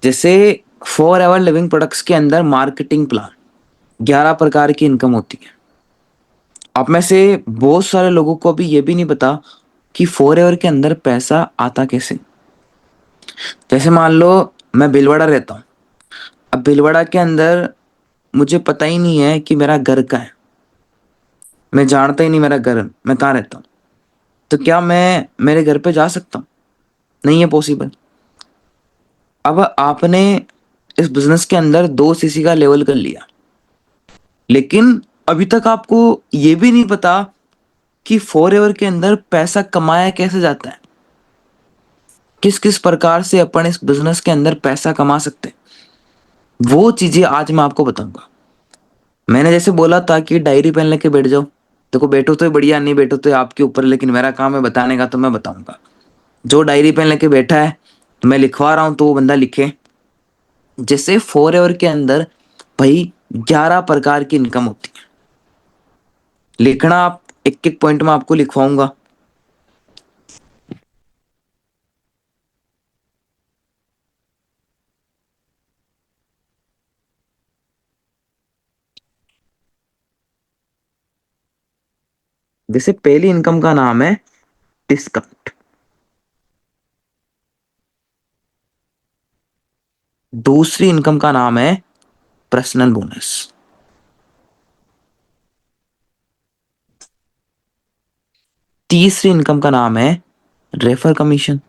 जैसे for ever living products के अंदर मार्केटिंग प्लान 11 प्रकार की इनकम होती है। आप में से बहुत सारे लोगों को अभी ये भी नहीं पता कि फॉर एवर के अंदर पैसा आता कैसे। जैसे मान लो मैं भीलवाड़ा रहता हूँ। अब भीलवाड़ा के अंदर मुझे पता ही नहीं है कि मेरा घर कहाँ है। मैं जानता ही नहीं मेरा घर, मैं कहाँ रहता हूँ। तो क्या मैं मेरे घर पे जा सकता हूँ? नहीं है पॉसिबल। अब आपने इस बिजनेस के अंदर 2 सीसी का लेवल कर लिया, लेकिन अभी तक आपको ये भी नहीं पता कि फॉर एवर के अंदर पैसा कमाया कैसे जाता है, किस किस प्रकार से अपन इस बिजनेस के अंदर पैसा कमा सकते हैं। वो चीजें आज मैं आपको बताऊंगा। मैंने जैसे बोला था कि डायरी पेन लेके बैठ जाओ। देखो बैठो तो बढ़िया, नहीं बैठो तो आपके ऊपर, लेकिन मेरा काम है बताने का, तो मैं बताऊंगा। जो डायरी पेन लेके बैठा है, मैं लिखवा रहा हूं तो वो बंदा लिखे। जैसे फॉर एवर के अंदर भाई 11 प्रकार की इनकम होती है। लिखना आप, एक एक पॉइंट में आपको लिखवाऊंगा। जैसे पहली इनकम का नाम है डिस्काउंट। दूसरी इनकम का नाम है पर्सनल बोनस। तीसरी इनकम का नाम है रेफर कमीशन।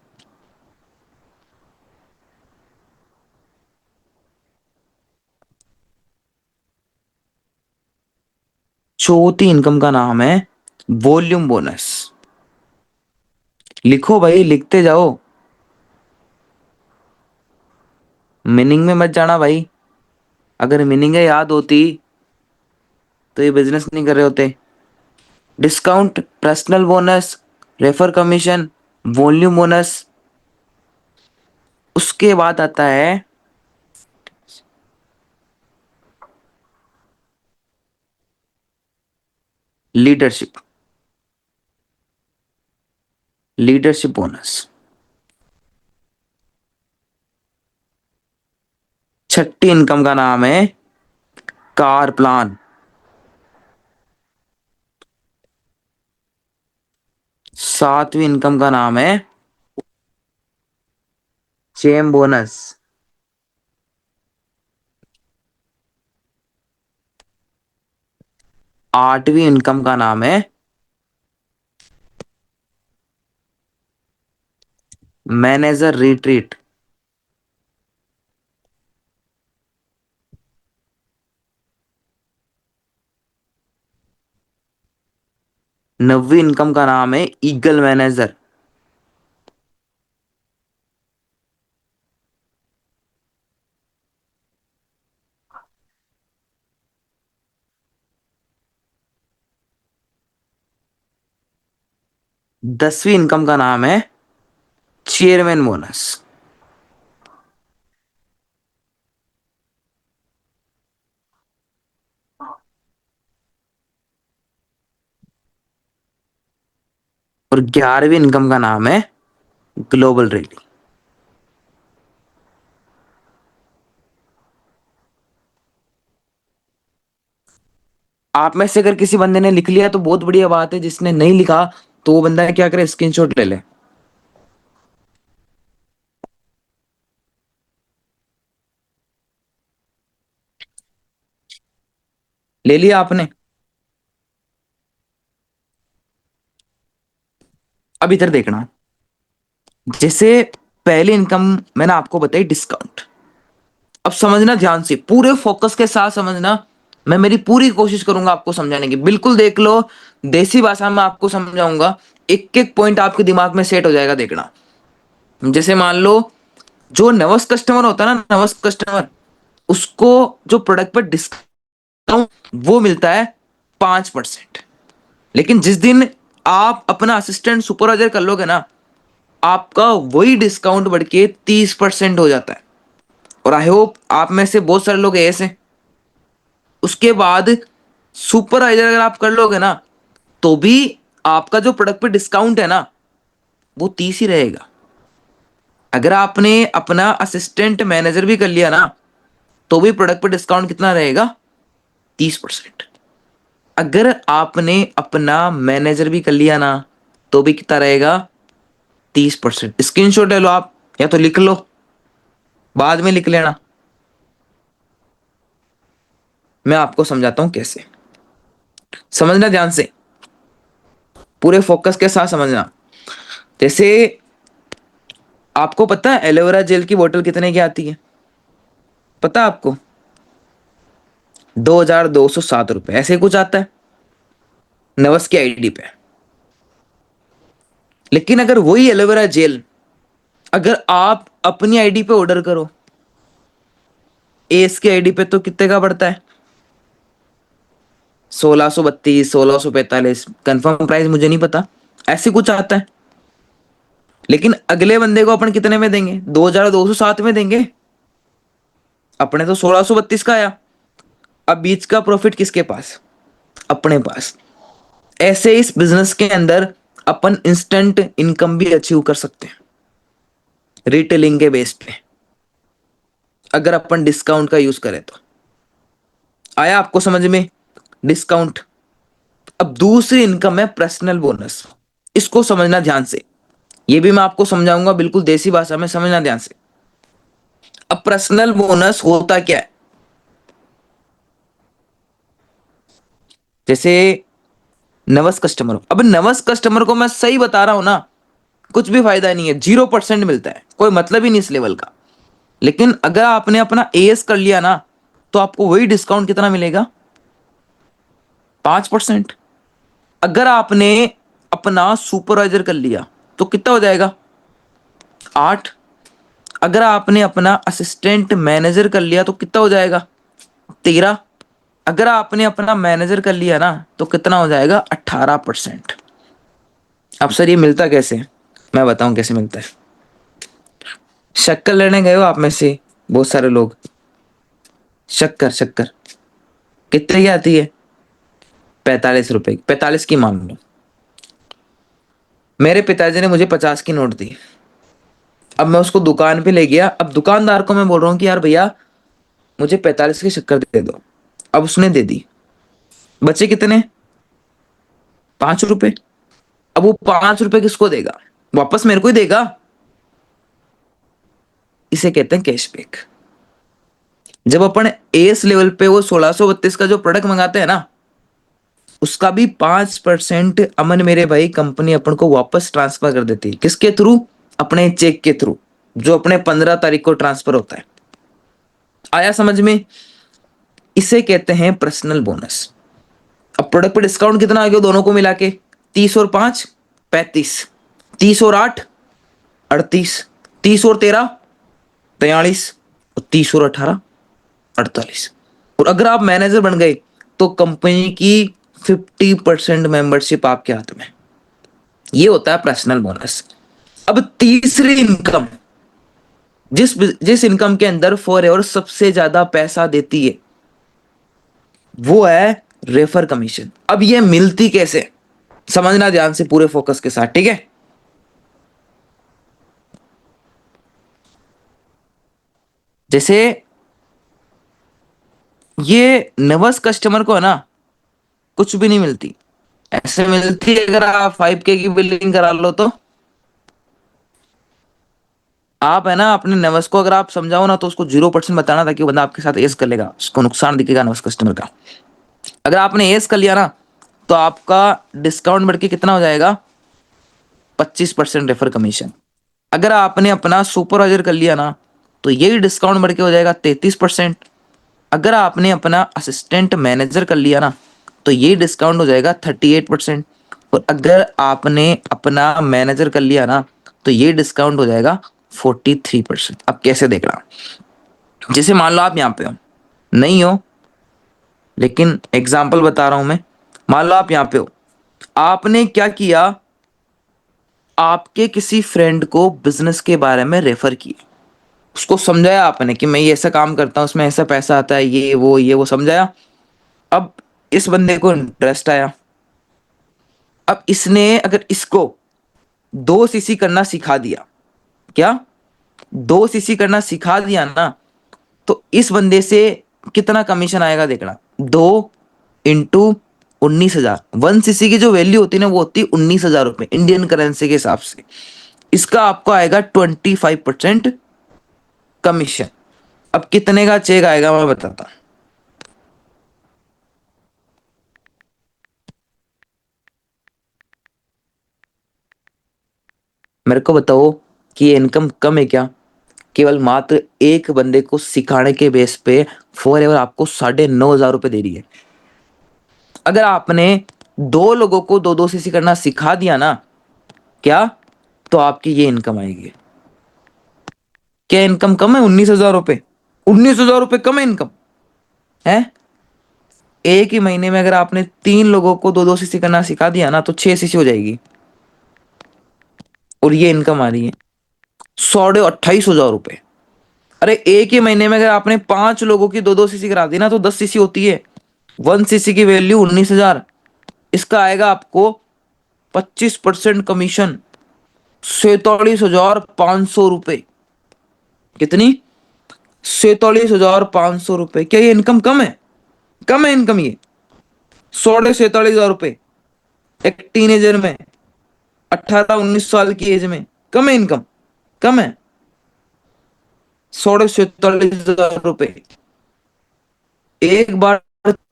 चौथी इनकम का नाम है वॉल्यूम बोनस। लिखो भाई, लिखते जाओ। मीनिंग में मत जाना भाई। अगर मीनिंग याद होती तो ये बिजनेस नहीं कर रहे होते। Discount, personal bonus, refer commission, volume bonus. उसके बाद आता है लीडरशिप। Leadership bonus. छठी इनकम का नाम है कार प्लान। सातवीं इनकम का नाम है चेम बोनस। आठवीं इनकम का नाम है मैनेजर रिट्रीट। नवीं इनकम का नाम है ईगल मैनेजर। 10वीं इनकम का नाम है चेयरमैन बोनस। और 11वीं इनकम का नाम है ग्लोबल रैली। आप में से अगर किसी बंदे ने लिख लिया तो बहुत बढ़िया बात है, जिसने नहीं लिखा तो वो बंदा क्या करे, स्क्रीनशॉट ले ले। ले लिया आपने? अब इधर देखना। जैसे पहली इनकम मैंने आपको बताई डिस्काउंट। अब समझना ध्यान से, पूरे फोकस के साथ समझना। मैं मेरी पूरी कोशिश करूंगा आपको समझाने की, बिल्कुल देख लो। देसी भाषा में आपको समझाऊंगा। एक एक पॉइंट आपके दिमाग में सेट हो जाएगा, देखना। जैसे मान लो, जो नवस कस्टमर होता है ना, नवस कस्टमर, उसको जो प्रोडक्ट पर डिस्काउंट वो मिलता है 5%। लेकिन जिस दिन आप अपना असिस्टेंट सुपरवाइजर कर लोगे ना, आपका वही डिस्काउंट बढ़ के 30% हो जाता है। और आई होप आप में से बहुत सारे लोग ऐसे हैं। उसके बाद सुपरवाइजर अगर आप कर लोगे ना, तो भी आपका जो प्रोडक्ट पे डिस्काउंट है ना, वो 30 ही रहेगा। अगर आपने अपना असिस्टेंट मैनेजर भी कर लिया ना, तो भी प्रोडक्ट पर डिस्काउंट कितना रहेगा? 30%। अगर आपने अपना मैनेजर भी कर लिया ना, तो भी कितना रहेगा? 30%। स्क्रीनशॉट ले लो आप, या तो लिख लो, बाद में लिख लेना। मैं आपको समझाता हूं कैसे। समझना ध्यान से, पूरे फोकस के साथ समझना। जैसे आपको पता है एलोवेरा जेल की बोतल कितने की आती है? पता है आपको? 2207 रुपए ऐसे कुछ आता है नवस की आईडी पे। लेकिन अगर वही एलोवेरा जेल अगर आप अपनी आईडी पे ऑर्डर करो, एस की आईडी पे, तो कितने का पड़ता है? 1632, 1645, कंफर्म प्राइस मुझे नहीं पता, ऐसे कुछ आता है। लेकिन अगले बंदे को अपन कितने में देंगे? 2207 में देंगे। अपने तो 1632 का आया। अब बीच का प्रॉफिट किसके पास? अपने पास। ऐसे इस बिजनेस के अंदर अपन इंस्टेंट इनकम भी अचीव कर सकते हैं रिटेलिंग के बेस पे, अगर अपन डिस्काउंट का यूज करें तो। आया आपको समझ में? डिस्काउंट। अब दूसरी इनकम है पर्सनल बोनस। इसको समझना ध्यान से, ये भी मैं आपको समझाऊंगा बिल्कुल देसी भाषा में, समझना ध्यान से। अब पर्सनल बोनस होता क्या है? जैसे नवस कस्टमर, अब नवस कस्टमर को मैं सही बता रहा हूं ना, कुछ भी फायदा नहीं है, 0% मिलता है, कोई मतलब ही नहीं इस लेवल का। लेकिन अगर आपने अपना एएस कर लिया ना, तो आपको वही डिस्काउंट कितना मिलेगा? 5%। अगर आपने अपना सुपरवाइजर कर लिया, तो कितना हो जाएगा? 8। अगर आपने अपना असिस्टेंट मैनेजर कर लिया, तो कितना हो जाएगा? 13। अगर आपने अपना मैनेजर कर लिया ना, तो कितना हो जाएगा? 18%। अब सर ये मिलता कैसे? मैं बताऊं कैसे मिलता है। शक्कर लेने गए हो आप में से बहुत सारे लोग, शक्कर शक्कर कितने की आती है? 45 रुपए, 45 की मान लो। मेरे पिताजी ने मुझे 50 की नोट दी। अब मैं उसको दुकान पे ले गया, अब दुकानदार को मैं बोल रहा हूँ कि यार भैया मुझे 45 की शक्कर दे दो। अब उसने दे दी, बचे कितने? 5 रुपए। अब वो 5 रुपए किसको देगा? वापस मेरे को ही देगा। इसे कहते हैं कैशबैक। जब अपन एस लेवल पे वो 1632 का जो प्रोडक्ट मंगाते हैं ना, उसका भी 5% अमन मेरे भाई कंपनी अपन को वापस ट्रांसफर कर देती है। किसके थ्रू? अपने चेक के थ्रू, जो अपने 15 तारीख को ट्रांसफर होता है। आया समझ में? इसे कहते हैं पर्सनल बोनस। अब प्रोडक्ट पे डिस्काउंट कितना आ गया दोनों को मिला के? 30 और 5, 35। 30 और 8, 38। 30 और 13, 43। और 30 और 18, 48। और अगर आप मैनेजर बन गए, तो कंपनी की 50% मेंबरशिप आपके हाथ में। ये होता है पर्सनल बोनस। अब तीसरी इनकम, जिस जिस इनकम के अंदर फॉर एवर सबसे ज्यादा पैसा देती है, वो है रेफर कमीशन। अब ये मिलती कैसे? समझना ध्यान से पूरे फोकस के साथ, ठीक है? जैसे ये नवस कस्टमर को है ना, कुछ भी नहीं मिलती। ऐसे मिलती है अगर आप 5K की बिलिंग करा लो तो। आप है ना अपने नवस को अगर आप समझाओ ना, तो उसको 0% बताना, ताकि वो बंदा आपके साथ एस कर लेगा, उसको नुकसान दिखेगा नवस कस्टमर का। अगर आपने एस कर लिया ना, तो आपका डिस्काउंट बढ़ के कितना हो जाएगा? 25% रेफर कमीशन। अगर आपने अपना सुपरवाइजर कर लिया ना, तो यही डिस्काउंट बढ़ के हो जाएगा 33%। अगर आपने अपना असिस्टेंट मैनेजर कर लिया ना, तो ये डिस्काउंट हो जाएगा 38%। और अगर आपने अपना मैनेजर कर लिया ना, तो ये डिस्काउंट हो जाएगा 43%। अब कैसे देखना? जैसे मान लो आप यहाँ पे हो, नहीं हो, लेकिन एग्जाम्पल बता रहा हूं मैं। मान लो आप यहाँ पे हो, आपने क्या किया? आपके किसी फ्रेंड को बिजनेस के बारे में रेफर किया, उसको समझाया आपने कि मैं ये ऐसा काम करता हूँ, उसमें ऐसा पैसा आता है, ये वो समझाया। अब इस बंदे को इंटरेस्ट आया। अब इसने अगर इसको 2 सीसी करना सिखा दिया, क्या 2 सीसी करना सिखा दिया ना, तो इस बंदे से कितना कमीशन आएगा देखना। 2 इंटू 19,000, 1 सीसी की जो वैल्यू होती है ना वो होती है 19,000 रुपये इंडियन करेंसी के हिसाब से। इसका आपको आएगा 25% कमीशन। अब कितने का चेक आएगा मैं बताता हूं। मेरे को बताओ कि ये इनकम कम है क्या? केवल मात्र एक बंदे को सिखाने के बेस पे फॉर एवर आपको 9,500 रुपये दे रही है। अगर आपने 2 लोगों को 2-2 सीसी करना सिखा दिया ना, क्या, तो आपकी ये इनकम आएगी। क्या इनकम कम है? 19,000 रुपये। 19,000 रुपये कम है इनकम है? एक ही महीने में अगर आपने 3 लोगों को 2-2 सीसी करना सिखा दिया ना, तो 6 सीसी हो जाएगी। और ये इनकम आ रही है 28,500 रुपये। अरे एक ही महीने में अगर आपने 5 लोगों की 2-2 सीसी करा दी ना, तो 10 सीसी होती है। 1 सीसी की वैल्यू 19,000। इसका आएगा आपको 25% कमीशन, 47,500 रुपये। कितनी? 47,500 रुपये। क्या ये इनकम कम है? कम है इनकम ये? 47,500 रुपये एक टीनेजर में, 18-19 साल की एज में। कम है इनकम? कम है? 47,500 रुपये। एक बार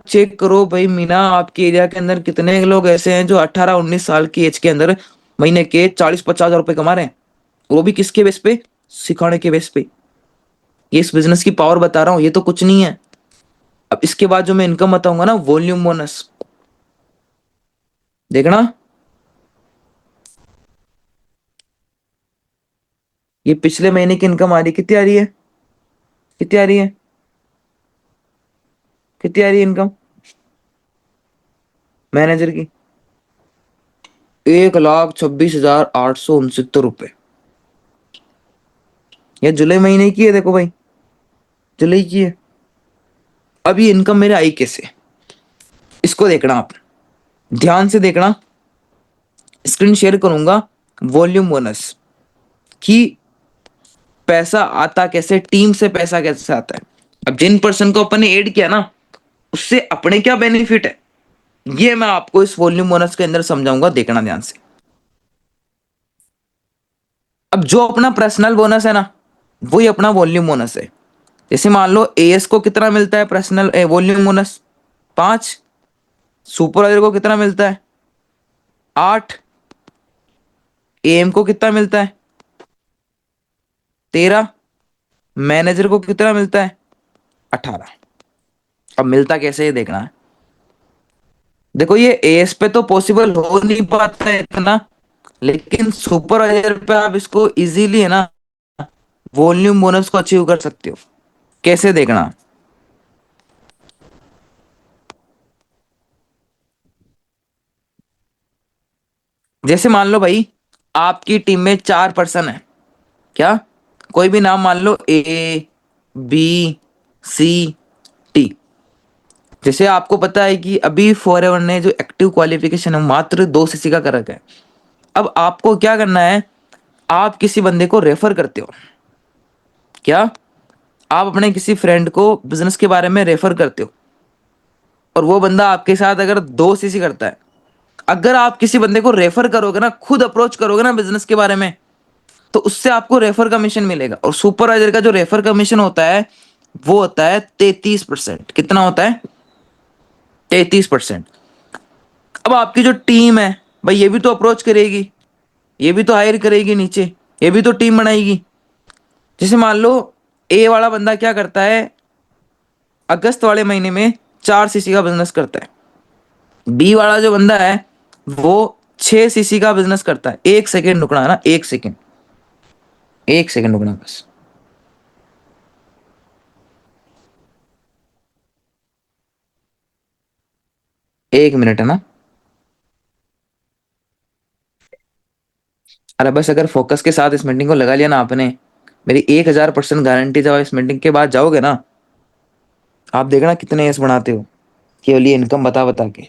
चेक करो भाई मीना, आपके एरिया के अंदर कितने लोग ऐसे हैं जो 18-19 साल की एज के अंदर महीने के 40-50 हजार रुपये कमा रहे हैं? वो भी किसके बेस पे? सिखाने के बेस पे। ये इस बिजनेस की पावर बता रहा हूँ, ये तो कुछ नहीं है। अब इसके बाद जो मैं इनकम बताऊंगा ना, वॉल्यूम बोनस, देखना। ये पिछले महीने की इनकम आ रही है, कितनी आ रही है? कितनी आ रही है? कितनी आ रही है इनकम मैनेजर की? 1,26,869 रुपये। ये जुलाई महीने की है, देखो भाई, जुलाई की है। अब ये इनकम मेरे आई कैसे? इसको देखना आप, ध्यान से देखना। स्क्रीन शेयर करूंगा, वॉल्यूम बोनस की पैसा आता कैसे, टीम से पैसा कैसे आता है। अब जिन पर्सन को अपन ने ऐड किया ना, उससे अपने क्या बेनिफिट है, ये मैं आपको इस वॉल्यूम बोनस के अंदर समझाऊंगा, देखना ध्यान से। अब जो अपना पर्सनल बोनस है ना, वही अपना वॉल्यूम बोनस है। जैसे मान लो एएस को कितना मिलता है पर्सनल वॉल्यूम बोनस? 5। सुपरवाइजर को कितना मिलता है? 8। एएम को कितना मिलता है? 13। मैनेजर को कितना मिलता है? 18। अब मिलता कैसे ये देखना है। देखो ये एएस पे तो पॉसिबल हो नहीं पाता है इतना, लेकिन सुपरवाइजर पे आप इसको इजीली है ना, वॉल्यूम बोनस को अचीव कर सकते हो। कैसे देखना। जैसे मान लो भाई, आपकी टीम में 4 पर्सन है, क्या, कोई भी नाम मान लो, A B C T। जैसे आपको पता है कि अभी फॉरएवर ने जो एक्टिव क्वालिफिकेशन है मात्र 2 सीसी का कर रखा है। अब आपको क्या करना है, आप किसी बंदे को रेफर करते हो, क्या, आप अपने किसी फ्रेंड को बिजनेस के बारे में रेफर करते हो, और वो बंदा आपके साथ अगर 2 सीसी करता है। अगर आप किसी बंदे को रेफर करोगे ना, खुद अप्रोच करोगे ना बिजनेस के बारे में, तो उससे आपको रेफर कमीशन मिलेगा। और सुपरवाइजर का जो रेफर कमीशन होता है वो होता है 33%। कितना होता है? 33%। अब आपकी जो टीम है भाई, ये भी तो अप्रोच करेगी, ये भी तो हायर करेगी नीचे, ये भी तो टीम बनाएगी। जैसे मान लो ए वाला बंदा क्या करता है, अगस्त वाले महीने में 4 सीसी का बिजनेस करता है। बी वाला जो बंदा है वो 6 सीसी का बिजनेस करता है। 1 सेकेंड रुकना है ना, 1 सेकेंड, 1 सेकेंड रुकना बस। 1 मिनट है ना। अरे बस अगर फोकस के साथ इस मीटिंग को लगा लिया ना आपने, मेरी 1,000% गारंटी, जब आप इस मीटिंग के बाद जाओगे ना, आप देखना कितने एस बनाते हो केवल ये इनकम बता बता के।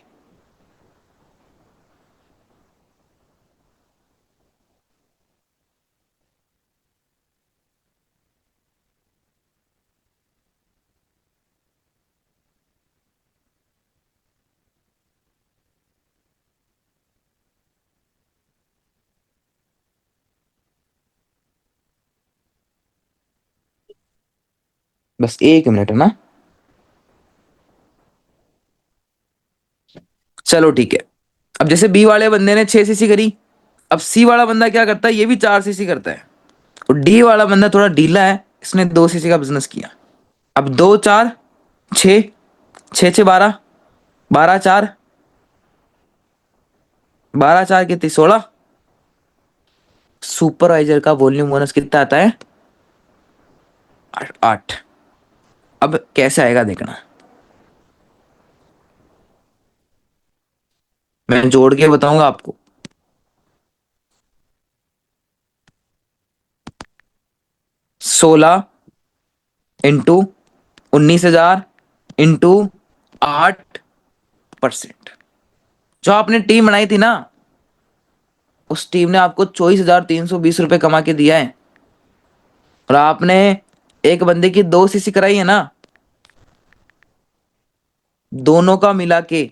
बस 1 मिनट है ना। चलो ठीक है। अब जैसे बी वाले बंदे ने 6 सीसी करी, अब सी वाला बंदा क्या करता है, ये भी 4 सीसी करता है। और डी वाला बंदा थोड़ा ढीला है, इसने 2 सीसी का बिजनेस किया। अब 2 4 6, 6 6 12, 12 4, 12 4 कितनी 16। सुपरवाइजर का वॉल्यूम बोनस कितना आता है, 8। अब कैसे आएगा देखना, मैं जोड़ के बताऊंगा आपको। 16 इंटू 19,000 इंटू 8%। जो आपने टीम बनाई थी ना, उस टीम ने आपको 24,320 रुपये कमा के दिया है। और आपने एक बंदे की 2 सीसी कराई है ना, दोनों का मिला के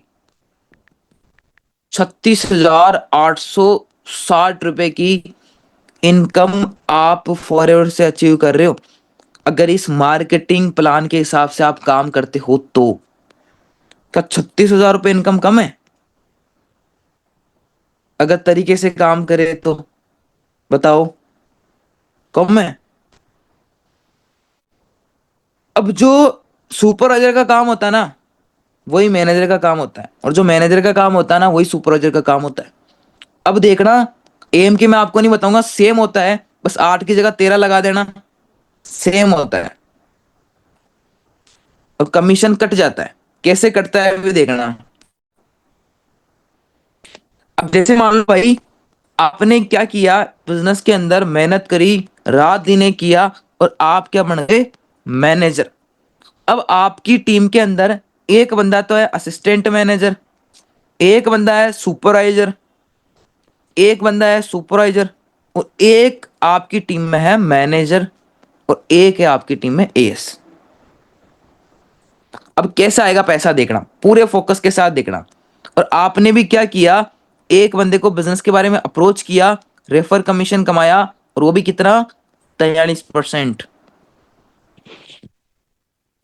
36,860 रुपए की इनकम आप फॉरएवर से अचीव कर रहे हो। अगर इस मार्केटिंग प्लान के हिसाब से आप काम करते हो तो क्या 36,000 रुपये इनकम कम है? अगर तरीके से काम करे तो बताओ, कम है? अब जो सुपरवाइजर का काम होता है ना, वही मैनेजर का काम होता है, और जो मैनेजर का काम होता है ना, वही सुपरवाइजर का काम होता है। अब देखना, एम के मैं आपको नहीं बताऊंगा, सेम होता है, बस 8 की जगह 13 लगा देना, सेम होता है। और कमीशन कट जाता है, कैसे कटता है भी देखना। अब जैसे मान लो भाई, आपने क्या किया, बिजनेस के अंदर मेहनत करी, रात दिन किया, और आप क्या बन गए, मैनेजर। अब आपकी टीम के अंदर एक बंदा तो है असिस्टेंट मैनेजर, एक बंदा है सुपरवाइजर, एक बंदा है सुपरवाइजर, और एक आपकी टीम में है मैनेजर, और एक है आपकी टीम में एएस। अब कैसा आएगा पैसा देखना, पूरे फोकस के साथ देखना। और आपने भी क्या किया, एक बंदे को बिजनेस के बारे में अप्रोच किया, रेफर कमीशन कमाया, और वो भी कितना, 43%।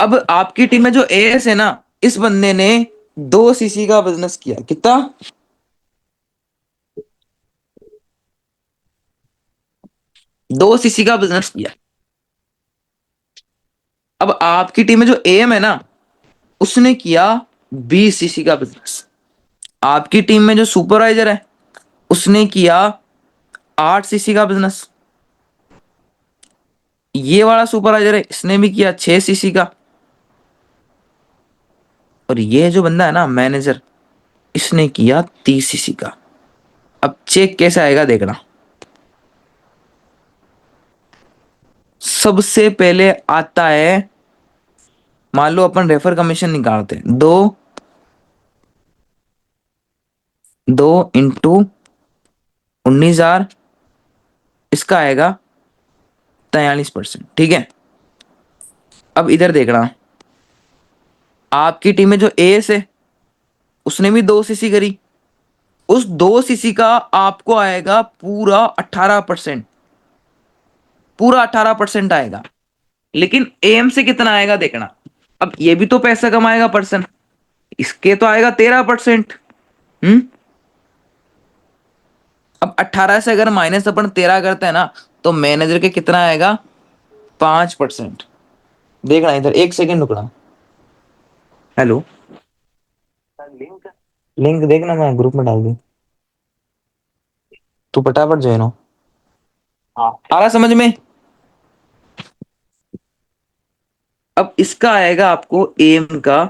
अब आपकी टीम में जो एएस है ना, इस बंदे ने 2 सीसी का बिजनेस किया, कितना, 2 सीसी का बिजनेस किया। अब आपकी टीम में जो एएम है ना, उसने किया 20 सीसी का बिजनेस। आपकी टीम में जो सुपरवाइजर है, उसने किया 8 सीसी का बिजनेस। ये वाला सुपरवाइजर है, इसने भी किया 6 सीसी का। और ये जो बंदा है ना मैनेजर, इसने किया 30 सीसी का। अब चेक कैसे आएगा देखना। सबसे पहले आता है, मान लो अपन रेफर कमीशन निकालते हैं, 2 इंटू 19,000, इसका आएगा 43%, ठीक है। अब इधर देखना, आपकी टीम में जो एस है, उसने भी 2 सीसी करी, उस 2 सीसी का आपको आएगा पूरा 18%, पूरा 18% आएगा। लेकिन एम से कितना आएगा देखना। अब ये भी तो पैसा कमाएगा पर्सन, इसके तो आएगा 13%। हम्म। अब 18 से अगर माइनस अपन 13 करते हैं ना, तो मैनेजर के कितना आएगा, 5%। देखना इधर, 1 सेकेंड रुकना। हेलो, लिंक देखना, मैं ग्रुप में डाल दी, तू फटाफट ज्वाइन हो। आ रहा समझ में? अब इसका आएगा आपको एम का,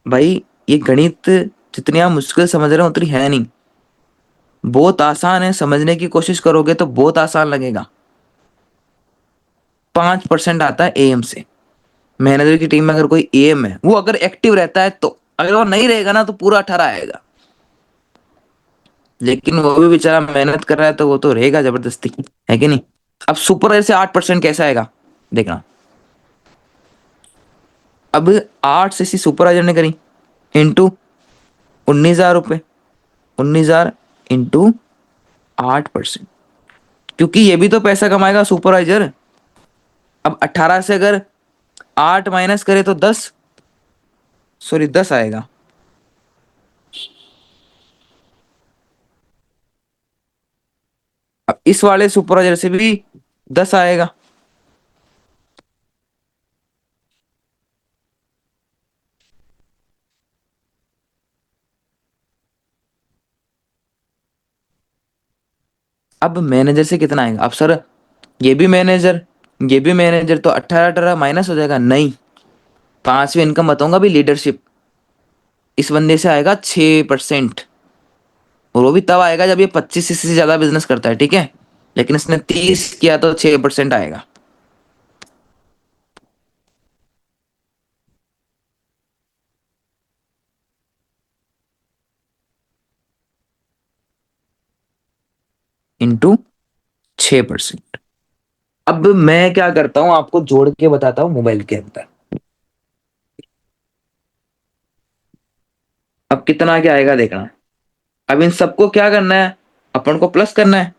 भाई ये गणित जितनी आप मुश्किल समझ रहे हो उतनी है नहीं, बहुत आसान है, समझने की कोशिश करोगे तो बहुत आसान लगेगा। 5% आता है एएम से। मैनेजर की टीम में अगर कोई एएम है, वो अगर एक्टिव रहता है तो, अगर वो नहीं रहेगा ना तो पूरा 18 आएगा। लेकिन वो भी बेचारा मेहनत कर रहा है, तो वो तो रहेगा जबरदस्ती, है कि नहीं। अब सुपर से 8% कैसे आएगा देखना। अब 8 सीसी सुपरवाइजर ने करी, इंटू 19,000 रुपये, 19,000 इंटू 8%, क्योंकि ये भी तो पैसा कमाएगा सुपरवाइजर। अब 18 से अगर 8 माइनस करे तो 10, सॉरी 10 आएगा। अब इस वाले सुपरवाइजर से भी 10 आएगा। अब मैनेजर से कितना आएगा? अब सर ये भी मैनेजर, ये भी मैनेजर, तो 18 18 माइनस हो जाएगा। नहीं, पांचवी इनकम बताऊंगा भी, लीडरशिप। इस बंदे से आएगा 6%। और वो भी तब आएगा जब ये 25 से ज्यादा बिजनेस करता है, ठीक है। लेकिन इसने 30 किया तो 6% आएगा। इंटू 6%। अब मैं क्या करता हूं, आपको जोड़ के बताता हूँ मोबाइल के अंदर। अब कितना क्या आएगा देखना। अब इन सबको क्या करना है, अपन को प्लस करना है।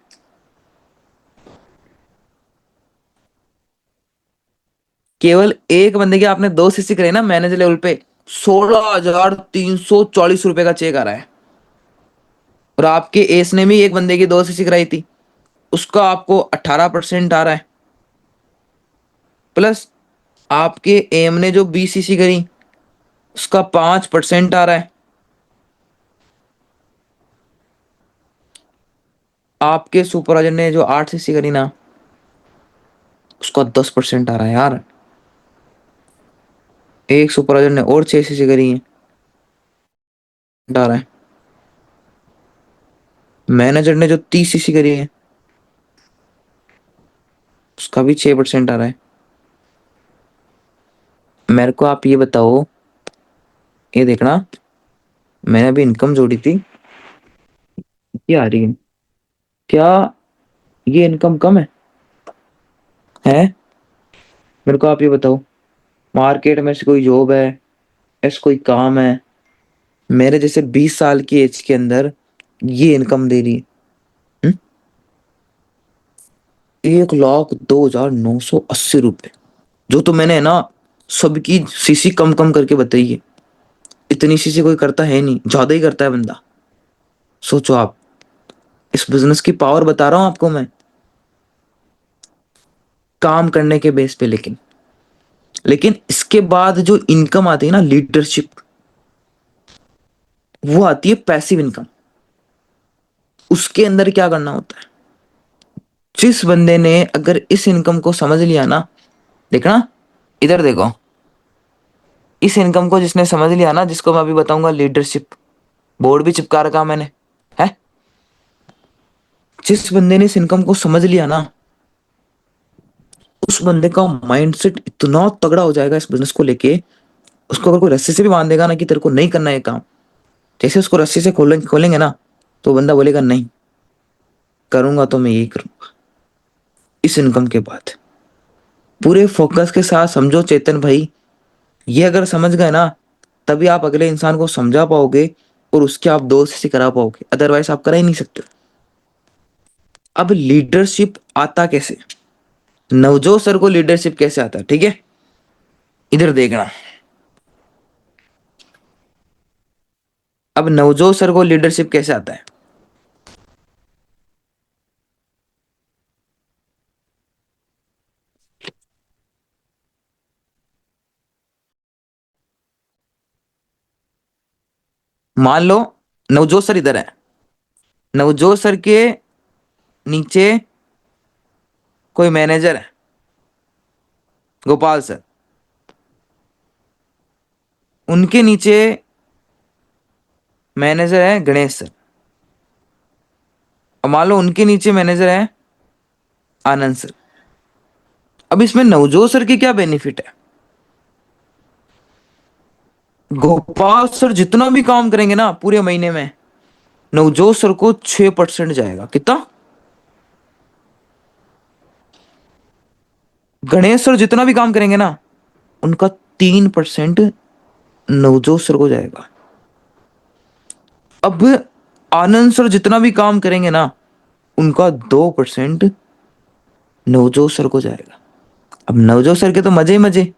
केवल एक बंदे के आपने 2 सीसी करे ना मैनेजर लेवल पे, 16,340 रुपए का चेक आ रहा है। और आपके एस ने भी एक बंदे की 2 सीसी कराई थी, उसका आपको 18% आ रहा है। प्लस आपके एम ने जो 20 सीसी करी, उसका 5% आ रहा है। आपके सुपरवाइजर ने जो 8 सीसी करी ना, उसका 10% आ रहा है यार। एक सुपरवाइजर ने और 6 सीसी करी है, आ रहा है। मैनेजर ने जो 30 सीसी करी है, उसका भी 6% आ रहा है। मेरे को आप ये बताओ, ये देखना, मैंने अभी इनकम जोड़ी थी, ये आ रही है। क्या ये इनकम कम है? मेरे को आप ये बताओ, मार्केट में से कोई जॉब है, ऐसा कोई काम है मेरे जैसे 20 साल की एज के अंदर ये इनकम दे रही है? 1,02,980 रुपए, जो तो मैंने है ना सबकी सीसी कम कम करके बताई है। इतनी सीसी कोई करता है नहीं, ज्यादा ही करता है बंदा। सोचो आप, इस बिजनेस की पावर बता रहा हूं आपको मैं, काम करने के बेस पे। लेकिन लेकिन इसके बाद जो इनकम आती है ना, लीडरशिप, वो आती है पैसिव इनकम। उसके अंदर क्या करना होता है, जिस बंदे ने अगर इस इनकम को समझ लिया ना, देखना, इधर देखो, इस इनकम को जिसने समझ लिया ना, जिसको मैं अभी बताऊंगा लीडरशिप, बोर्ड भी चिपका रखा मैंने, है। जिस बंदे ने इस इनकम को समझ लिया ना, उस बंदे का माइंडसेट इतना तगड़ा हो जाएगा इस बिजनेस को लेके। उसको अगर कोई रस्सी से भी बांध देगा ना कि तेरे को नहीं करना है काम, जैसे उसको रस्सी से खोलेंगे ना, तो बंदा बोलेगा नहीं, करूंगा तो मैं यही करूंगा। इस इनकम के बाद पूरे फोकस के साथ समझो चेतन भाई, ये अगर समझ गए ना, तभी आप अगले इंसान को समझा पाओगे और उसके आप दोस्त से करा पाओगे, अदरवाइज आप करा ही नहीं सकते। अब लीडरशिप आता कैसे, नवजोत सर को लीडरशिप कैसे आता है, ठीक है। इधर देखना, अब नवजोत सर को लीडरशिप कैसे आता है। मान लो नवजोत सर इधर है, नवजोत सर के नीचे कोई मैनेजर है, गोपाल सर। उनके नीचे मैनेजर है गणेश सर। और मान लो उनके नीचे मैनेजर है आनंद सर। अब इसमें नवजोत सर की क्या बेनिफिट है, गोपाल सर जितना भी काम करेंगे ना पूरे महीने में, नवजोत सर को 6% जाएगा। कितना? गणेश सर जितना भी काम करेंगे ना, उनका 3% नवजोत सर को जाएगा। अब आनंद सर जितना भी काम करेंगे ना, उनका 2% नवजोत सर को जाएगा। अब नवजोत सर के तो मजे ही मजे,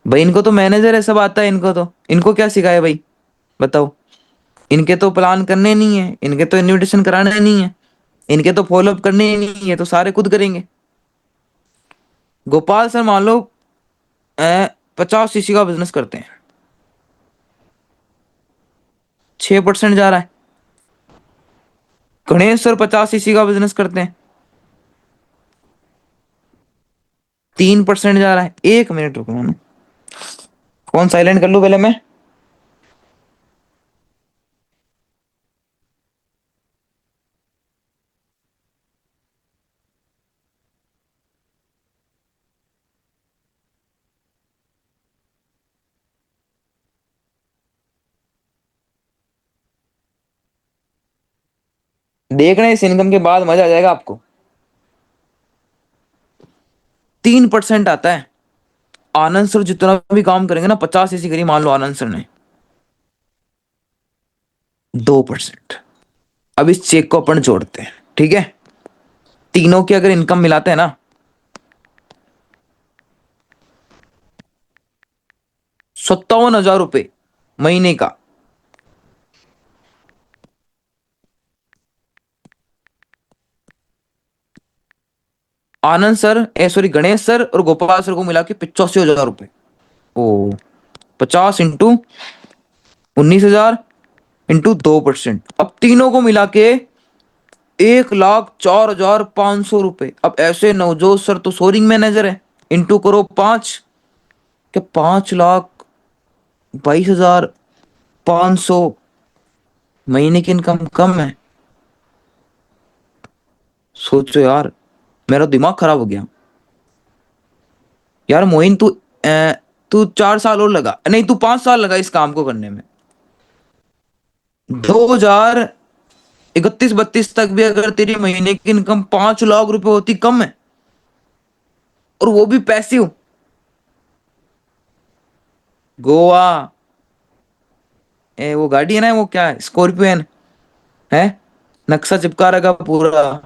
भाई इनको तो मैनेजर है, सब आता है इनको, तो इनको क्या सिखाए भाई, बताओ। इनके तो प्लान करने नहीं है, इनके तो इनविटेशन कराने नहीं है, इनके तो फॉलो अप करने ही नहीं है, तो सारे खुद करेंगे। गोपाल सर मान लो 50 सीसी का बिजनेस करते हैं, 6% जा रहा है। गणेश सर 50 सीसी का बिजनेस करते हैं, 3% जा रहा है। 1 मिनट रुको ना, फोन साइलेंट कर लूं पहले मैं। देख रहे हैं, इस इनकम के बाद मजा आ जाएगा आपको। 3% आता है। आनंद सर जितना भी काम करेंगे ना, 50 सीसी करी मान लो आनंद सर ने, 2%। अब इस चेक को अपन जोड़ते हैं, ठीक है। तीनों की अगर इनकम मिलाते हैं ना, 57,000 रुपये महीने का। आनंद सर सॉरी गणेश सर और गोपाल सर को मिला के 85,000 रुपये। ओ, 50 इंटू 19,000 इंटू 2%। अब तीनों को मिला के 1,04,500 रुपये। अब ऐसे नवजोत सर तो सोरिंग मैनेजर है, इंटू करो 5, क्या 5,22,500 महीने की इनकम कम है? सोचो यार, मेरा दिमाग खराब हो गया। यार मोइन तू 4 साल और लगा, नहीं तू 5 साल लगा इस काम को करने में। 2031-32 तक भी अगर तेरी महीने की इनकम 5 लाख रुपए होती, कम है? और वो भी पैसिव। गोवा, वो गाड़ी है ना, वो क्या है, स्कॉर्पियन है, नक्शा चिपका रखा पूरा,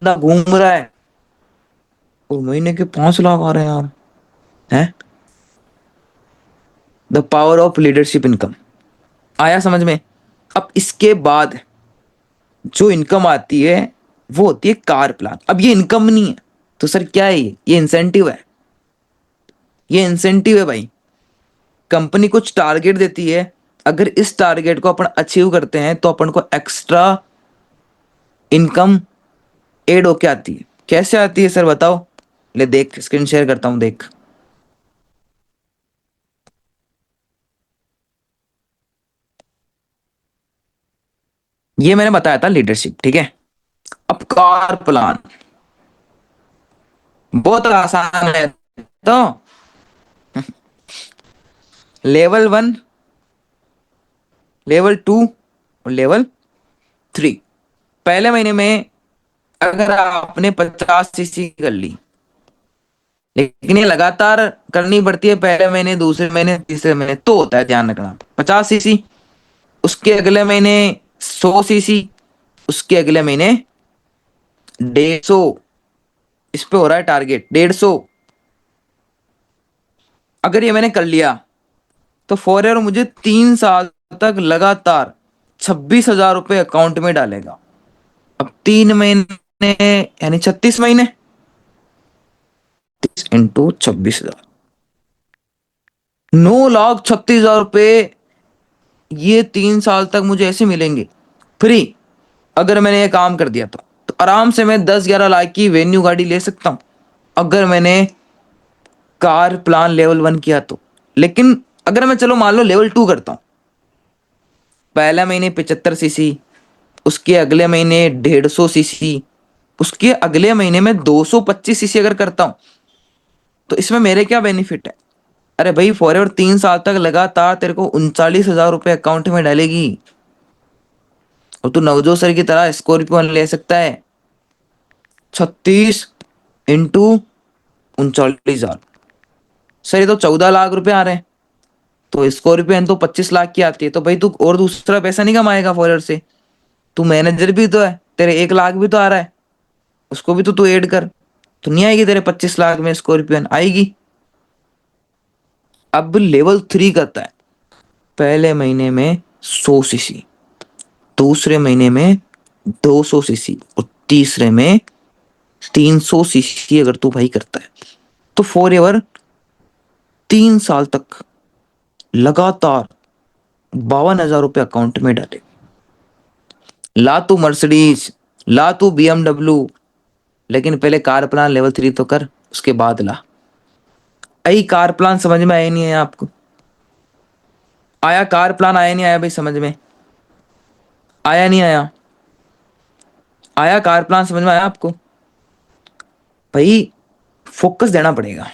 ना घूम रहा है, और महीने के 5 लाख आ रहे हैं यार। है the power of leadership income. आया समझ में? अब इसके बाद जो इनकम आती है वो होती है कार प्लान। अब ये इनकम नहीं है, तो सर क्या है ये इंसेंटिव है। ये इंसेंटिव है भाई। कंपनी कुछ टारगेट देती है, अगर इस टारगेट को अपन अचीव करते हैं तो अपन को एक्स्ट्रा इनकम एड होके आती है। कैसे आती है सर बताओ? ले देख, स्क्रीन शेयर करता हूं, देख। ये मैंने बताया था लीडरशिप, ठीक है। अब कार प्लान बहुत आसान है। तो लेवल 1, लेवल 2 और लेवल 3। पहले महीने में अगर आपने 50 सीसी कर ली, लेकिन ये लगातार करनी पड़ती है, पहले महीने, दूसरे महीने, तीसरे महीने, तो होता है, ध्यान रखना। 50 सीसी, उसके अगले महीने 100 सीसी, उसके अगले महीने 150। इस पे हो रहा है टारगेट 150। अगर ये मैंने कर लिया तो फॉर ईयर मुझे 3 साल तक लगातार 26,000 रुपये अकाउंट में डालेगा। अब 3 महीने यानी 36 महीने, 30 इंटू 26,000, 9,36,000 रुपये। ये 3 साल तक मुझे ऐसे मिलेंगे फ्री। अगर मैंने ये काम कर दिया तो आराम से मैं 10-11 लाख की वेन्यू गाड़ी ले सकता हूँ, अगर मैंने कार प्लान लेवल 1 किया तो। लेकिन अगर मैं चलो मान लो लेवल 2 करता हूँ, पहला महीने 75 सीसी, उसके अगले महीने 150 सीसी, उसके अगले महीने में 225 सीसी अगर करता हूँ, तो इसमें मेरे क्या बेनिफिट है? अरे भाई फॉर एवर 3 साल तक लगातार तेरे को 39,000 रुपये अकाउंट में डालेगी। और तू नवजोत सर की तरह स्कॉर्पियो ले सकता है। 36 इंटू 39,000, सर ये तो 14 लाख रुपए आ रहे हैं। तो स्कॉर्पियन तो 25 लाख की आती है, तो भाई तू और दूसरा पैसा नहीं कमाएगा फॉर एवर से? तू मैनेजर भी तो है, तेरे 1 लाख भी तो आ रहा है, उसको भी तो तू ऐड कर। तो नहीं आएगी तेरे 25 लाख में स्कॉर्पियन? आएगी। अब लेवल 3 करता है, पहले महीने में 100 सीसी, दूसरे महीने में 200 सीसी, और तीसरे में 300 सीसी। अगर तू भाई करता है तो फॉर एवर 3 साल तक लगातार 52,000 रुपये अकाउंट में डाले। ला तू मर्सिडीज, ला तू BMW, लेकिन पहले कार प्लान लेवल 3 तो कर, उसके बाद ला। आई कार प्लान समझ में आया नहीं है आपको? आया कार प्लान, आया नहीं आया भाई समझ में? आया नहीं आया? आया कार प्लान समझ में आया आपको? भाई फोकस देना पड़ेगा।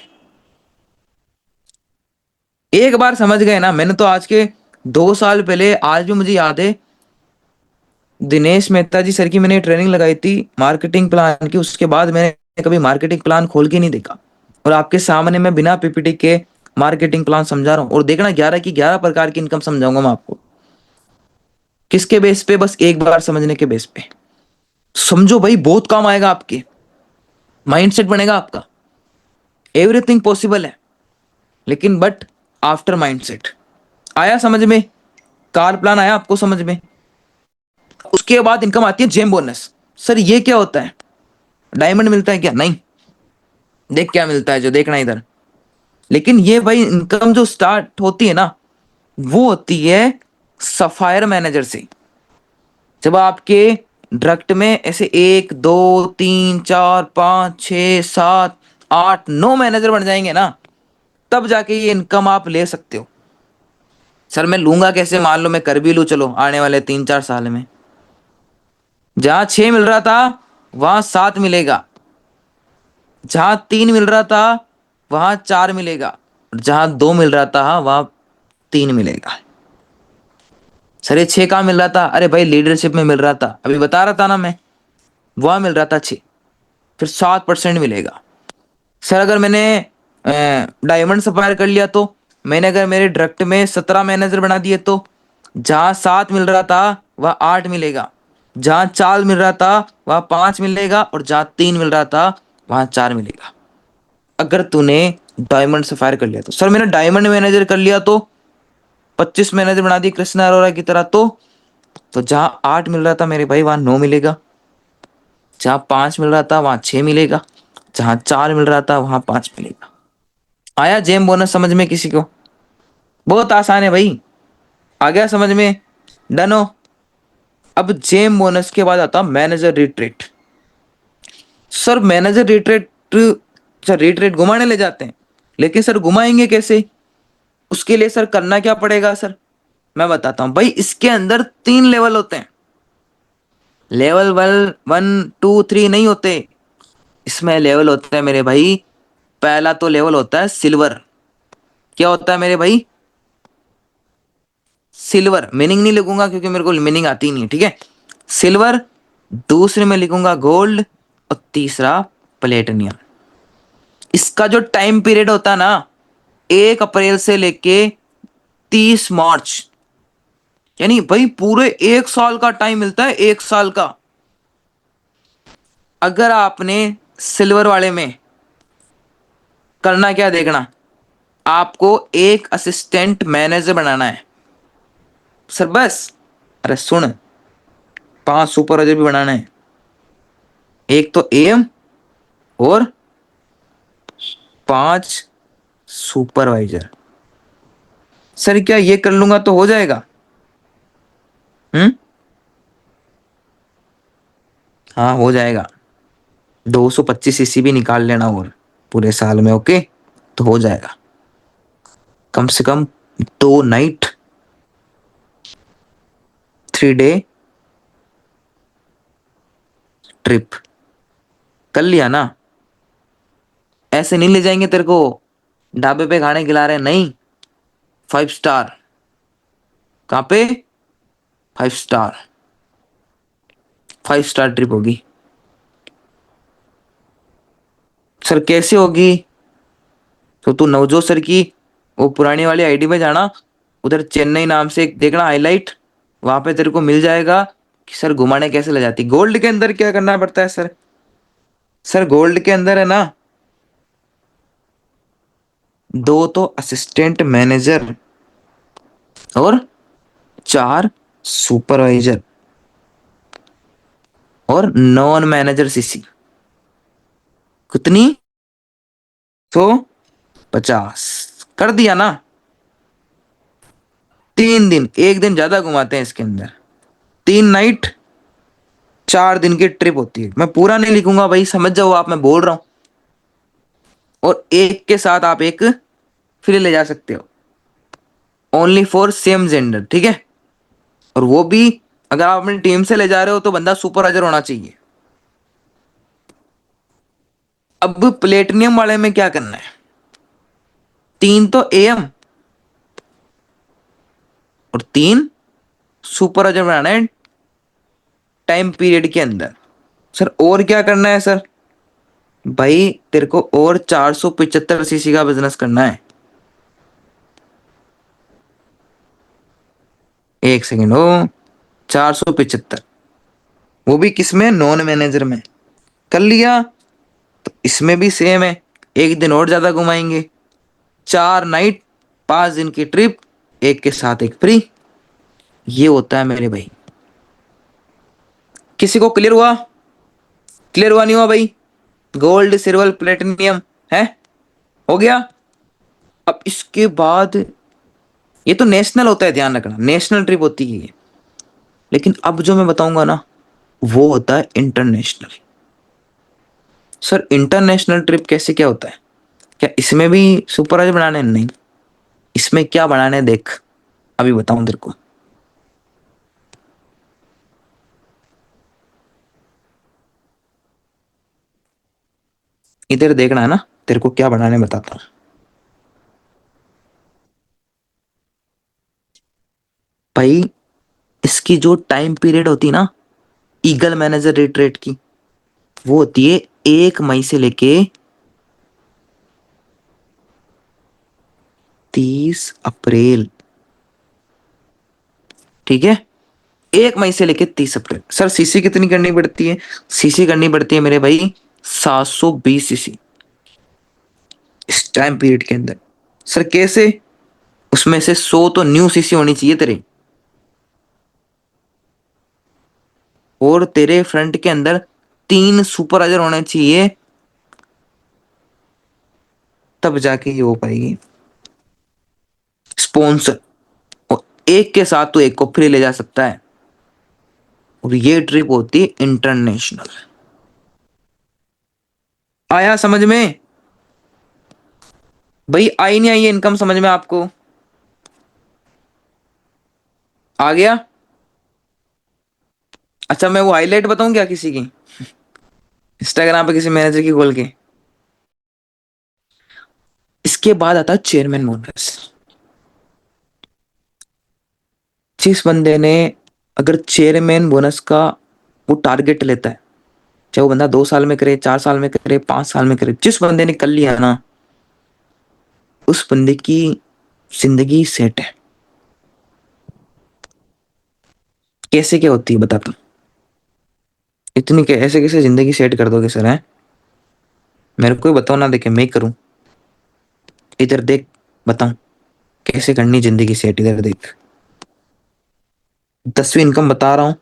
एक बार समझ गए ना, मैंने तो आज के 2 साल पहले, आज भी मुझे याद है, दिनेश मेहता जी सर की मैंने ट्रेनिंग लगाई थी मार्केटिंग प्लान की, उसके बाद मैंने कभी मार्केटिंग प्लान खोल के नहीं देखा। और आपके सामने मैं बिना PPT के मार्केटिंग प्लान समझा रहा हूँ। और देखना 11 की 11 प्रकार की इनकम समझाऊंगा मैं आपको। किसके बेस पे? बस एक बार समझने के बेस पे। समझो भाई, बहुत काम आएगा आपके, माइंडसेट बनेगा आपका। एवरीथिंग पॉसिबल है, लेकिन बट आफ्टर माइंडसेट। आया समझ में? कार प्लान आया आपको समझ में? उसके बाद इनकम आती है जेम बोनस। सर ये क्या होता है? डायमंड मिलता है क्या? नहीं, देख क्या मिलता है जो देखना इधर। लेकिन ये भाई इनकम जो स्टार्ट होती है ना, वो होती है सफायर मैनेजर से। जब आपके डायरेक्ट में ऐसे 1 2 3 4 5 6 7 8 9 मैनेजर बन जाएंगे ना, तब जाके ये इनकम आप ले सकते हो। सर मैं लूंगा कैसे? मान लो मैं कर भी लूं, चलो आने वाले 3 4 साल में, जहां 6 मिल रहा था वहां 7 मिलेगा, जहां 3 मिल रहा था वहां 4 मिलेगा, और जहां 2 मिल रहा था वहां 3 मिलेगा। सर ये 6 कहाँ मिल रहा था? अरे भाई लीडरशिप में मिल रहा था, अभी बता रहा था ना मैं, वहां मिल रहा था 6, फिर 7% मिलेगा। सर अगर मैंने डायमंड सफायर कर लिया तो, मैंने अगर मेरे डायरेक्ट में 17 मैनेजर बना दिए तो, जहां 7 मिल रहा था वह 8 मिलेगा, जहां 4 मिल रहा था वहां 5 मिलेगा, और जहां 3 मिल रहा था वहां 4 मिलेगा। अगर तूने डायमंड सफायर कर लिया तो। सर मैंने डायमंड मैनेजर कर लिया तो, 25 मैनेजर बना दिए कृष्णा अरोरा की तरह तो जहां 8 मिल रहा था मेरे भाई वहां 9 मिलेगा, जहां 5 मिल रहा था वहां 6 मिलेगा, जहां 4 मिल रहा था वहां 5 मिलेगा। आया जेम बोनस समझ में किसी को? बहुत आसान है भाई, आ गया समझ में? डन हो? अब जेम बोनस के बाद आता manager retreat. Sir manager retreat, sir retreat घुमाने ले जाते हैं, लेकिन सर घुमाएंगे कैसे? उसके लिए सर करना क्या पड़ेगा? सर मैं बताता हूं भाई, इसके अंदर 3 लेवल होते हैं। लेवल 1 1 2 3 नहीं होते, इसमें लेवल होता है मेरे भाई। पहला तो लेवल होता है सिल्वर। क्या होता है मेरे भाई? सिल्वर। मीनिंग नहीं लिखूंगा क्योंकि मेरे को मीनिंग आती नहीं है, ठीक है? सिल्वर। दूसरे में लिखूंगा गोल्ड, और तीसरा प्लेटिनियम। इसका जो टाइम पीरियड होता है ना, 1 अप्रैल से लेके 30 मार्च, यानी भाई पूरे 1 साल का टाइम मिलता है, 1 साल का। अगर आपने सिल्वर वाले में करना क्या देखना, आपको एक असिस्टेंट मैनेजर बनाना है। सर बस? अरे सुन, 5 सुपरवाइजर भी बनाना है, एक तो AM, और 5 सुपरवाइजर। सर क्या ये कर लूंगा तो हो जाएगा? हम्म? हाँ हो जाएगा। 225 सीसी भी निकाल लेना और पूरे साल में, ओके? तो हो जाएगा। कम से कम 2 नाइट, 3 डे ट्रिप कर लिया ना। ऐसे नहीं ले जाएंगे तेरे को ढाबे पे खाने खिला रहे हैं, नहीं। 5 स्टार। कहाँ पे? 5 स्टार। 5 स्टार ट्रिप होगी। सर कैसे होगी? तो तू नवजोत सर की वो पुरानी वाली आईडी में जाना, उधर चेन्नई नाम से एक देखना हाईलाइट, वहां पे तेरे को मिल जाएगा कि सर घुमाने कैसे ले जाती। गोल्ड के अंदर क्या करना पड़ता है सर? सर गोल्ड के अंदर है ना, दो तो असिस्टेंट मैनेजर और चार सुपरवाइजर और नॉन मैनेजर सीसी। कितनी? 150 कर दिया ना। 3 दिन, एक दिन ज्यादा घुमाते हैं इसके अंदर। 3 नाइट 4 दिन की ट्रिप होती है। मैं पूरा नहीं लिखूंगा भाई, समझ जाओ आप, मैं बोल रहा हूँ। और एक के साथ आप एक फ्री ले जा सकते हो, ओनली फॉर सेम जेंडर, ठीक है। और वो भी अगर आप अपनी टीम से ले जा रहे हो तो बंदा सुपरवाइजर होना चाहिए। अब प्लेटिनियम वाले में क्या करना है? 3 तो एएम और 3 सुपरवाइजर बनाना है टाइम पीरियड के अंदर। सर और क्या करना है सर? भाई तेरे को और 475 सीसी का बिजनेस करना है। एक सेकेंड हो। 475, वो भी किसमें? नॉन मैनेजर में। कर लिया। तो इसमें भी सेम है, एक दिन और ज्यादा घुमाएंगे। 4 नाइट 5 दिन की ट्रिप, एक के साथ एक फ्री। ये होता है मेरे भाई। किसी को क्लियर हुआ? क्लियर हुआ नहीं हुआ भाई? गोल्ड सिल्वर प्लेटिनियम है, हो गया। अब इसके बाद ये तो नेशनल होता है, ध्यान रखना, नेशनल ट्रिप होती है ये। लेकिन अब जो मैं बताऊंगा ना, वो होता है इंटरनेशनल। सर इंटरनेशनल ट्रिप कैसे, क्या होता है? क्या इसमें भी सुपरवाइजर बनाने हैं? नहीं। इसमें क्या बनाने हैं देख, अभी बताऊं तेरे को। इधर देखना है ना, तेरे को क्या बनाने बताता हूँ। भाई इसकी जो टाइम पीरियड होती है ना, ईगल मैनेजर रिट्रेट की, वो होती है 1 मई से लेके 30 अप्रैल, ठीक है। 1 मई से लेके 30 अप्रैल। सर सीसी कितनी करनी पड़ती है? सीसी करनी पड़ती है मेरे भाई 720 सीसी इस टाइम पीरियड के अंदर। सर कैसे? उसमें से 100 तो न्यू सीसी होनी चाहिए तेरे, और तेरे फ्रंट के अंदर 3 सुपरवाइजर होने चाहिए, तब जाके ये हो पाएगी। स्पॉन्सर, और एक के साथ तो एक को फ्री ले जा सकता है। और ये ट्रिप होती है इंटरनेशनल। आया समझ में? भाई आई नहीं आई है इनकम समझ में आपको? आ गया? अच्छा मैं वो हाईलाइट बताऊं क्या किसी की, इंस्टाग्राम पे किसी मैनेजर की खोल के। इसके बाद आता है चेयरमैन बोनस। जिस बंदे ने, अगर चेयरमैन बोनस का वो टारगेट लेता है, चाहे वो बंदा 2 साल में करे, 4 साल में करे, 5 साल में करे, जिस बंदे ने कर लिया ना, उस बंदे की जिंदगी सेट है। कैसे क्या होती है बताता हूँ। इतनी ऐसे कैसे जिंदगी सेट कर दोगे सर, है? मेरे को ही बताओ ना, देखे मैं ही करूं। इधर देख, बताऊं कैसे करनी जिंदगी सेट, इधर देख। 10वीं इनकम बता रहा हूँ,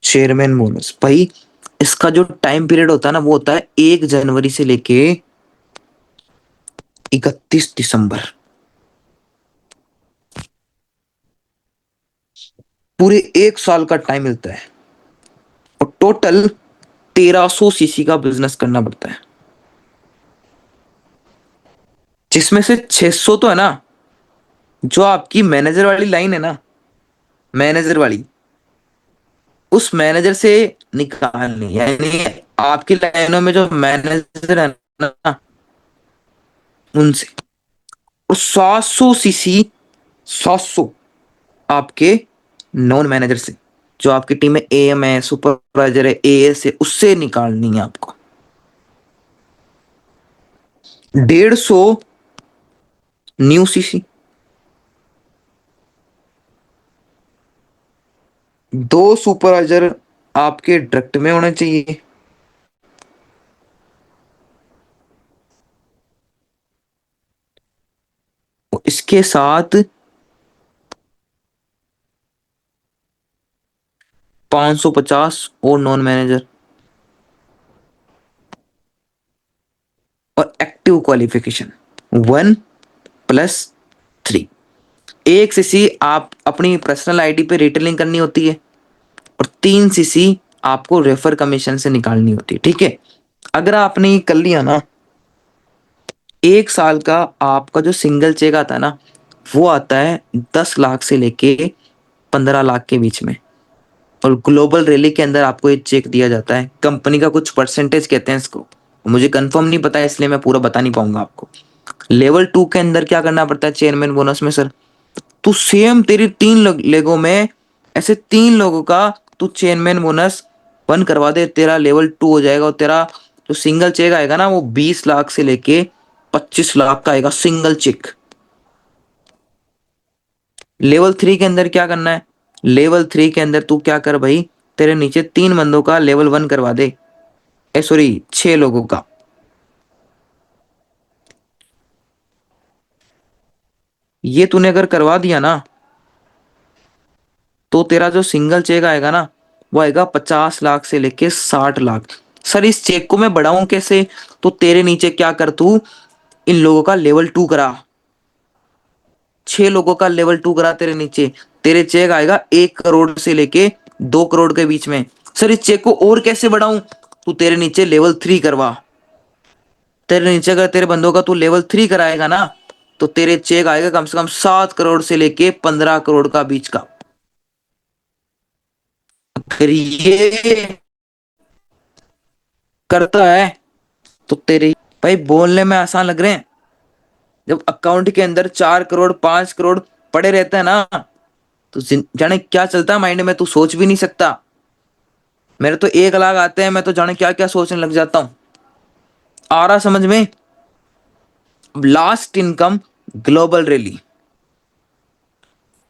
चेयरमैन बोनस भाई। इसका जो टाइम पीरियड होता है ना, वो होता है 1 जनवरी से लेके 31 दिसंबर। पूरे 1 साल का टाइम मिलता है। और टोटल 1300 सीसी का बिजनेस करना पड़ता है, जिसमें से 600 तो है ना, जो आपकी मैनेजर वाली लाइन है ना, मैनेजर वाली, उस मैनेजर से निकालनी, यानी आपकी लाइनों में जो मैनेजर है ना, उनसे। और 700 सीसी, 700 आपके नॉन मैनेजर से, जो आपकी टीम में एएम है, सुपरवाइजर है, एएस है, उससे निकालनी है आपको। 150 न्यू सीसी, 2 सुपरवाइजर आपके डायरेक्ट में होने चाहिए, इसके साथ 550 और नॉन मैनेजर और एक्टिव क्वालिफिकेशन 1+3। एक सीसी आप अपनी पर्सनल आईडी पे रिटेलिंग करनी होती है और 3 सीसी आपको रेफर कमीशन से निकालनी होती है। ठीक है, अगर आपने ये कर लिया ना, 1 साल का आपका जो सिंगल चेक आता है ना, वो आता है 10 लाख से लेके 15 लाख के बीच में। और ग्लोबल रैली के अंदर आपको ये चेक दिया जाता है, कंपनी का कुछ परसेंटेज कहते हैं इसको, मुझे कंफर्म नहीं पता है इसलिए मैं पूरा बता नहीं पाऊंगा आपको। लेवल 2 के अंदर क्या करना पड़ता है चेयरमैन बोनस में सर, तू सेम तेरी 3 लेगों में ऐसे 3 लोगों का तू चेयरमैन बोनस 1 करवा दे, तेरा लेवल 2 हो जाएगा। और तेरा जो सिंगल चेक आएगा ना, वो 20 लाख से लेके 25 लाख का आएगा सिंगल चेक। लेवल 3 के अंदर क्या करना है, लेवल 3 के अंदर तू क्या कर भाई, तेरे नीचे 3 बंदों का लेवल 1 करवा दे, ए सॉरी 6 लोगों का। ये तूने अगर करवा दिया ना, तो तेरा जो सिंगल चेक आएगा ना, वो आएगा 50 लाख से लेके 60 लाख। सर इस चेक को मैं बढ़ाऊं कैसे, तो तेरे नीचे क्या कर तू, इन लोगों का लेवल 2 करा, 6 लोगों का लेवल 2 करा तेरे नीचे, तेरे चेक आएगा 1 करोड़ से लेके 2 करोड़ के बीच में। सर इस चेक को और कैसे बढ़ाऊं, तू तेरे नीचे लेवल 3 करवा, तेरे नीचे अगर तेरे बंदों का तू लेवल 3 कराएगा ना, तो तेरे चेक आएगा कम से कम 7 करोड़ से लेके 15 करोड़ का बीच का। अगर ये करता है तो तेरे भाई बोलने में आसान लग रहे हैं, जब अकाउंट के अंदर 4 करोड़ 5 करोड़ पड़े रहते हैं ना, तो जाने क्या चलता है माइंड में, तू सोच भी नहीं सकता। मेरे तो 1 लाख आते हैं, मैं तो जाने क्या क्या सोचने लग जाता हूँ। आ रहा समझ में। Last income global rally.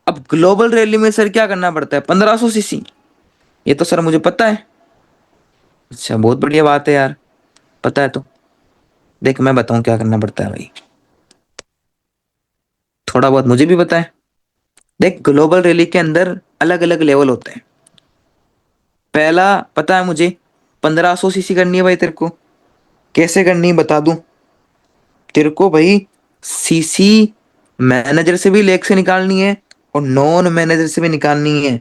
अब ग्लोबल रैली में सर क्या करना पड़ता है, 1500 सीसी, ये तो सर मुझे पता है। अच्छा बहुत बढ़िया बात है यार, पता है तो। देख मैं बताऊं क्या करना पड़ता है भाई, थोड़ा बहुत मुझे भी पता है। देख ग्लोबल रैली के अंदर अलग अलग लेवल होते हैं। पहला पता है मुझे, 1500 सीसी करनी है भाई तेरे को। कैसे करनी है बता दूं तेरे को भाई, सीसी मैनेजर से भी लेग से निकालनी है और नॉन मैनेजर से भी निकालनी है।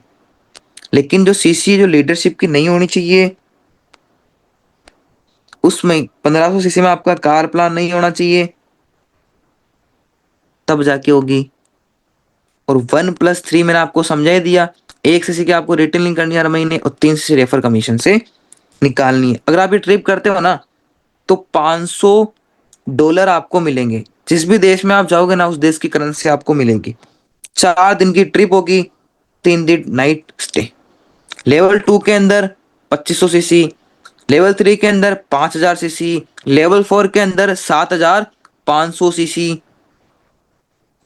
लेकिन जो सीसी जो लीडरशिप की नहीं होनी चाहिए, उसमें 1500 सीसी में आपका कार प्लान नहीं होना चाहिए, तब जाके होगी। और 1+3 मैंने आपको समझा ही दिया, 1 सीसी की आपको रिटेलिंग करनी है हर महीने और 3 सीसी रेफर कमीशन से निकालनी है। अगर आप ये ट्रिप करते हो ना, तो $500 आपको मिलेंगे। जिस भी देश में आप जाओगे ना, उस देश की करेंसी आपको मिलेगी। 4 दिन की ट्रिप होगी, 3 दिन नाइट स्टे। लेवल 2 के अंदर 2500 सीसी, लेवल 3 के अंदर 5000 सीसी, लेवल 4 के अंदर 7500 सीसी।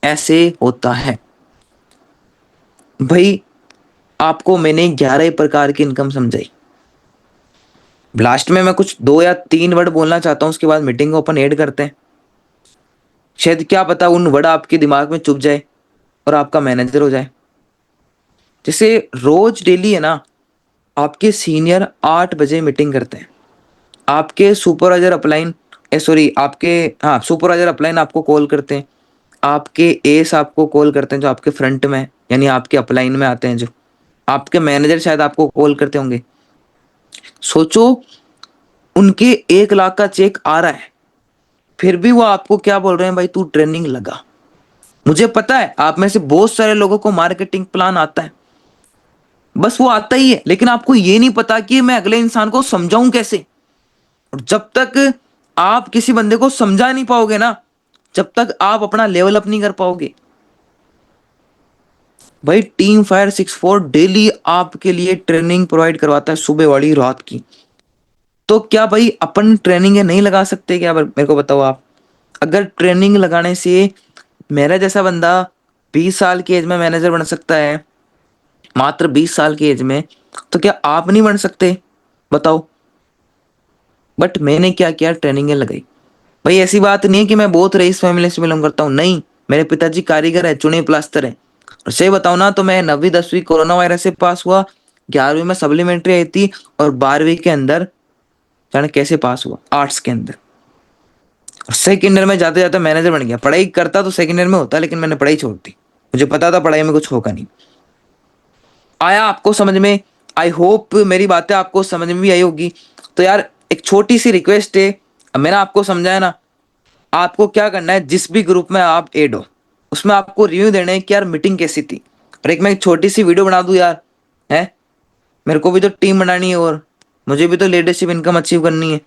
ऐसे होता है भाई। आपको मैंने 11 प्रकार की इनकम समझाई। लास्ट में मैं कुछ 2 या 3 वर्ड बोलना चाहता हूँ, उसके बाद मीटिंग को अपन ऐड करते हैं। शायद क्या पता उन वर्ड आपके दिमाग में चुप जाए और आपका मैनेजर हो जाए। जैसे रोज डेली है ना, आपके सीनियर 8 बजे मीटिंग करते हैं, आपके सुपरवाइजर अपलाइन, सॉरी आपके, हाँ सुपरवाइजर अपलाइन आपको कॉल करते हैं, आपके एस आपको कॉल करते हैं जो आपके फ्रंट में है, यानी आपके अपलाइन में आते हैं, जो आपके मैनेजर शायद आपको कॉल करते होंगे। सोचो उनके 1 लाख का चेक आ रहा है, फिर भी वो आपको क्या बोल रहे हैं, भाई तू ट्रेनिंग लगा। मुझे पता है आप में से बहुत सारे लोगों को मार्केटिंग प्लान आता है, बस वो आता ही है, लेकिन आपको ये नहीं पता कि मैं अगले इंसान को समझाऊं कैसे। और जब तक आप किसी बंदे को समझा नहीं पाओगे ना, जब तक आप अपना लेवल अप नहीं कर पाओगे। भाई टीम फायर 64 डेली आपके लिए ट्रेनिंग प्रोवाइड करवाता है, सुबह वाली रात की। तो क्या भाई अपन ट्रेनिंग नहीं लगा सकते क्या, मेरे को बताओ आप। अगर ट्रेनिंग लगाने से मेरा जैसा बंदा 20 साल की एज में मैनेजर बन सकता है, मात्र 20 साल की एज में, तो क्या आप नहीं बन सकते बताओ। बट मैंने क्या किया, ट्रेनिंग लगाई। भाई ऐसी बात नहीं है कि मैं बहुत रईस फैमिली से बिलोंग करता हूँ, नहीं। मेरे पिताजी कारीगर है, चुने प्लास्टर है। और सही बताऊं ना तो मैं 9वीं 10वीं कोरोना वायरस से पास हुआ, 11वीं में सप्लीमेंट्री आई थी, और 12वीं के अंदर जाने कैसे पास हुआ, आर्ट्स के अंदर। और सेकेंड ईयर में जाते जाते मैनेजर बन गया। पढ़ाई करता तो सेकेंड ईयर में होता, लेकिन मैंने पढ़ाई छोड़ दी। मुझे पता था पढ़ाई में कुछ होगा नहीं। आया आपको समझ में? आई होप मेरी बातें आपको समझ में भी आई होगी। तो यार एक छोटी सी रिक्वेस्ट है, अब मैंने आपको समझाया ना, आपको क्या करना है, जिस भी ग्रुप में आप एड हो उसमें आपको रिव्यू देना है कि यार मीटिंग कैसी थी। और एक मैं एक छोटी सी वीडियो बना दूं यार, है, मेरे को भी तो टीम बनानी है, और मुझे भी तो लीडरशिप इनकम अचीव करनी है।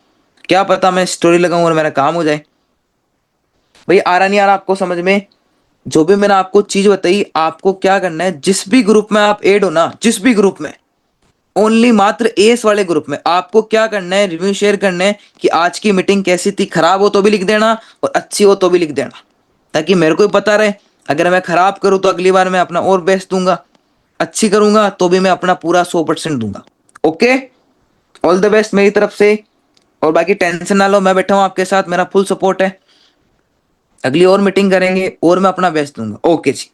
क्या पता मैं स्टोरी लगाऊं और मेरा काम हो जाए। भाई आ रहा नहीं यार आपको समझ में? जो भी मैंने आपको चीज बताई, आपको क्या करना है, जिस भी ग्रुप में आप एड हो ना, जिस भी ग्रुप में, ओनली मात्र एस वाले ग्रुप में आपको क्या करना है, रिव्यू शेयर करना है कि आज की मीटिंग कैसी थी। खराब हो तो भी लिख देना और अच्छी हो तो भी लिख देना, ताकि मेरे को भी पता रहे। अगर मैं खराब करूं तो अगली बार मैं अपना और बेस्ट दूंगा, अच्छी करूंगा तो भी मैं अपना पूरा 100% दूंगा। ओके, ऑल द बेस्ट मेरी तरफ से। और बाकी टेंशन ना लो, मैं बैठा हूं आपके साथ, मेरा फुल सपोर्ट है। अगली और मीटिंग करेंगे और मैं अपना बेस्ट दूंगा। ओके जी।